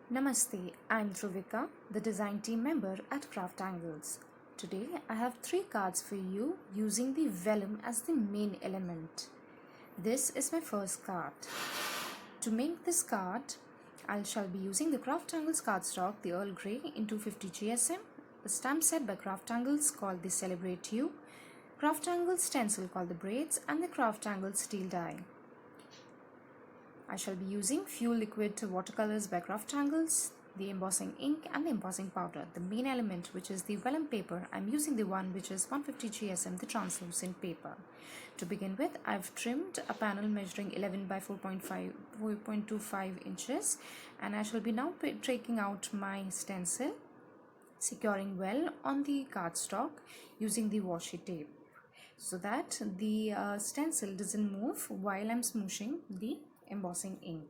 Namaste, I'm Dhruvika, the design team member at Craft Angles. Today I have 3 cards for you using the vellum as the main element. This is my first card. To make this card, I shall be using the Craft Angles cardstock, the Earl Grey in 250 GSM, a stamp set by Craft Angles called the Celebrate You, Craft Angles stencil called the Braids, and the Craft Angles steel die. I shall be using Fuel Liquid Watercolors by Craft Angles, the embossing ink and the embossing powder. The main element, which is the vellum paper, I'm using the one which is 150 GSM, the translucent paper. To begin with, I've trimmed a panel measuring 11 by 4.25 inches, and I shall be now taking out my stencil, securing well on the cardstock using the washi tape so that the stencil doesn't move while I'm smooshing the embossing ink.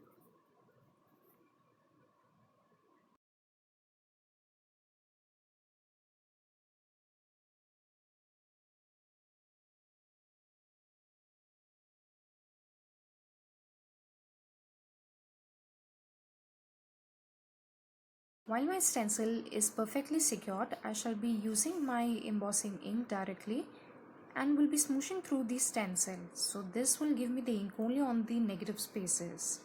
While my stencil is perfectly secured, I shall be using my embossing ink directly and will be smooshing through the stencil. So this will give me the ink only on the negative spaces.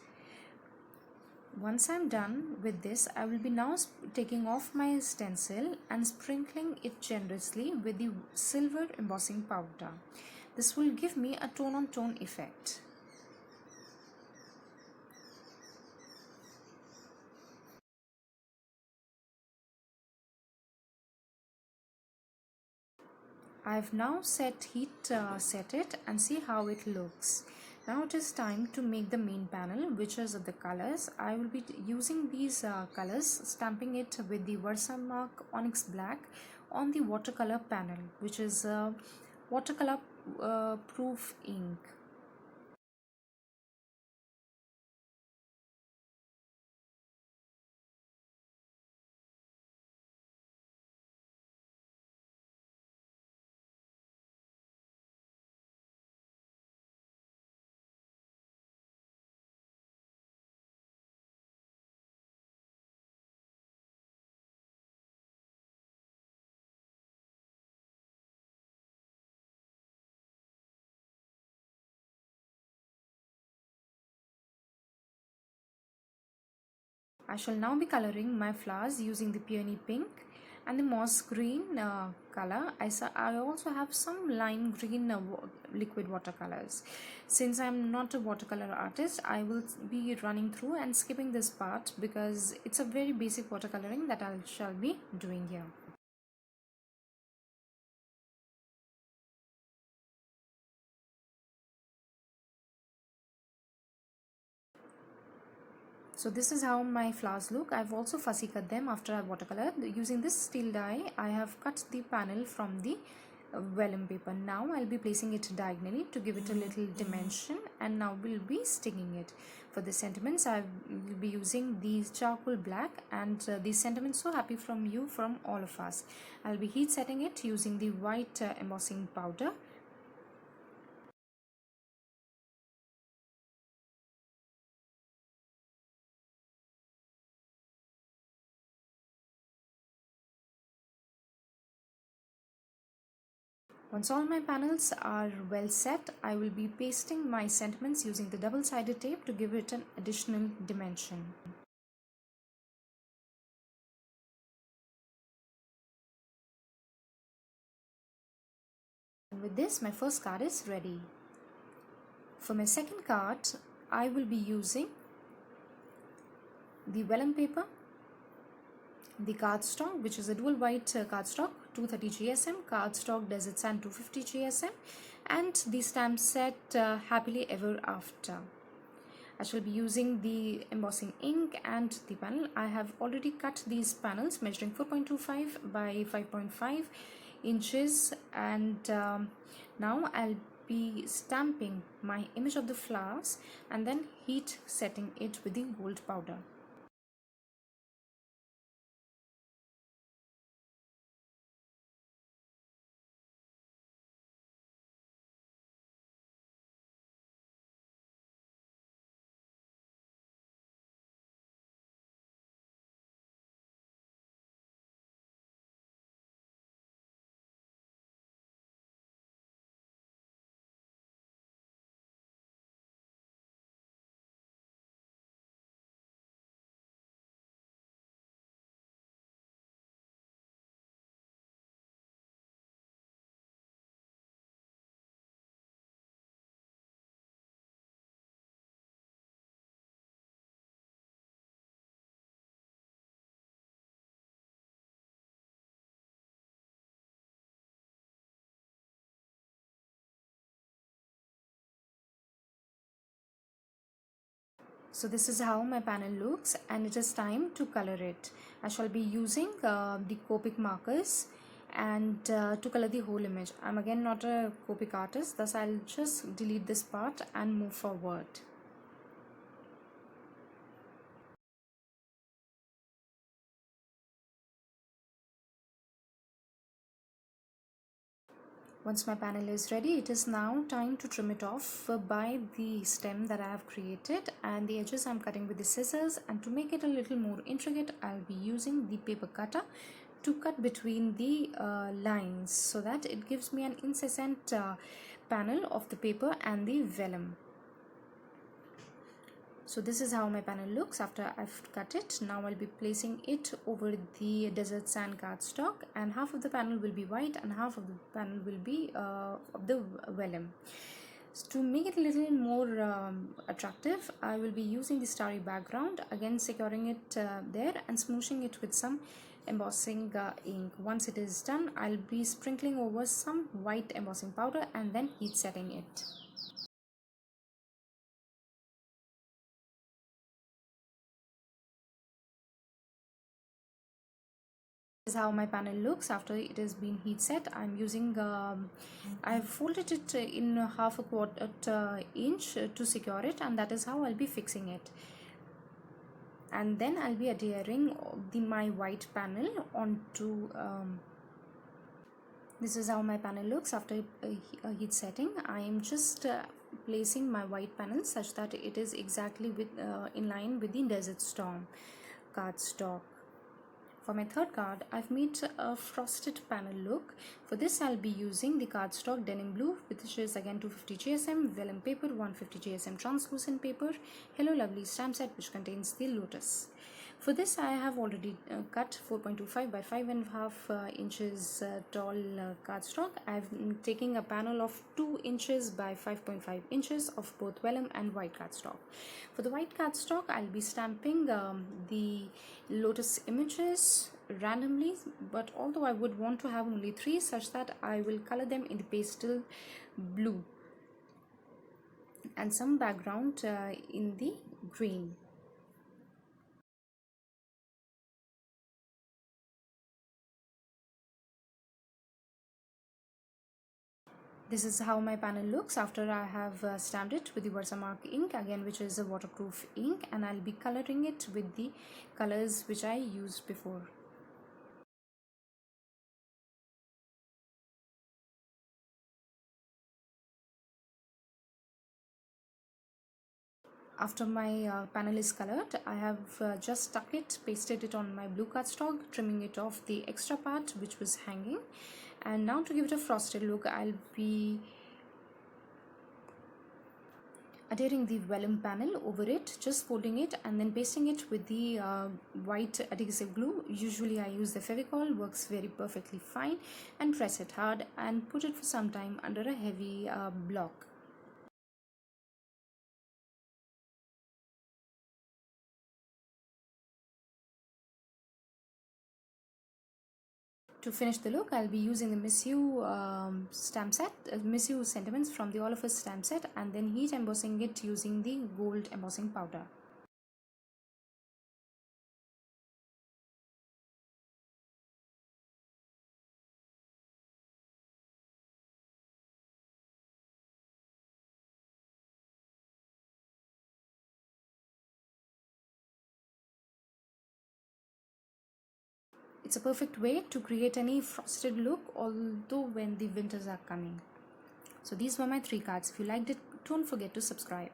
Once I'm done with this, I will be now taking off my stencil and sprinkling it generously with the silver embossing powder. This will give me a tone-on-tone effect. I've now set it and see how it looks. Now it is time to make the main panel, which is of the colors. I will be using these colors, stamping it with the Versamark Onyx Black on the watercolor panel, which is watercolor proof ink. I shall now be coloring my flowers using the peony pink and the moss green color. I also have some lime green liquid watercolors. Since I'm not a watercolor artist, I will be running through and skipping this part because it's a very basic watercoloring that I shall be doing here. So this is how my flowers look. I've also fussy cut them after I've watercolored. Using this steel die, I have cut the panel from the vellum paper. Now I'll be placing it diagonally to give it a little dimension, and now we'll be sticking it. For the sentiments, I will be using the charcoal black, and these sentiments so happy from you, from all of us. I'll be heat setting it using the white embossing powder. Once all my panels are well set, I will be pasting my sentiments using the double-sided tape to give it an additional dimension. And with this, my first card is ready. For my second card, I will be using the vellum paper, the cardstock, which is a dual white cardstock, 230 GSM, cardstock Desert Sand 250 GSM, and the stamp set Happily Ever After. I shall be using the embossing ink and the panel. I have already cut these panels measuring 4.25 by 5.5 inches, and now I'll be stamping my image of the flowers and then heat setting it with the gold powder. So this is how my panel looks, and it is time to color it. I shall be using the Copic markers and to color the whole image. I'm again not a Copic artist, thus I'll just delete this part and move forward. Once my panel is ready, it is now time to trim it off by the stem that I have created, and the edges I'm cutting with the scissors. And to make it a little more intricate, I'll be using the paper cutter to cut between the lines so that it gives me an incessant panel of the paper and the vellum. So this is how my panel looks after I've cut it. Now I'll be placing it over the desert sand cardstock, and half of the panel will be white and half of the panel will be of the vellum. So to make it a little more attractive, I will be using the starry background, again securing it there and smooshing it with some embossing ink. Once it is done, I'll be sprinkling over some white embossing powder and then heat setting it. This is how my panel looks after it has been heat set. I'm using I've folded it in half a quarter inch to secure it, and that is how I'll be fixing it. And then I'll be adhering my white panel onto this is how my panel looks after heat setting. I am just placing my white panel such that it is exactly in line with the Desert Storm cardstock. For my third card, I've made a frosted panel look. For this, I'll be using the cardstock denim blue, which is again 250 GSM, vellum paper, 150 GSM translucent paper, Hello Lovely stamp set, which contains the lotus. For this, I have already cut 4.25 by 5.5 inches tall cardstock. I'm taking a panel of 2 inches by 5.5 inches of both vellum and white cardstock. For the white cardstock, I'll be stamping the lotus images randomly, but although I would want to have only 3 such that I will color them in the pastel blue and some background in the green. This is how my panel looks after I have stamped it with the Versamark ink, again which is a waterproof ink, and I'll be coloring it with the colors which I used before. After my panel is colored, I have just stuck it, pasted it on my blue cardstock, trimming it off the extra part which was hanging. And now to give it a frosted look, I'll be adhering the vellum panel over it, just folding it and then pasting it with the white adhesive glue. Usually I use the Fevicol, works very perfectly fine, and press it hard and put it for some time under a heavy block. To finish the look, I'll be using the Miss You stamp set, Miss You sentiments from the All of Us stamp set, and then heat embossing it using the gold embossing powder. It's a perfect way to create any frosted look, although when the winters are coming. So these were my 3 cards. If you liked it, don't forget to subscribe.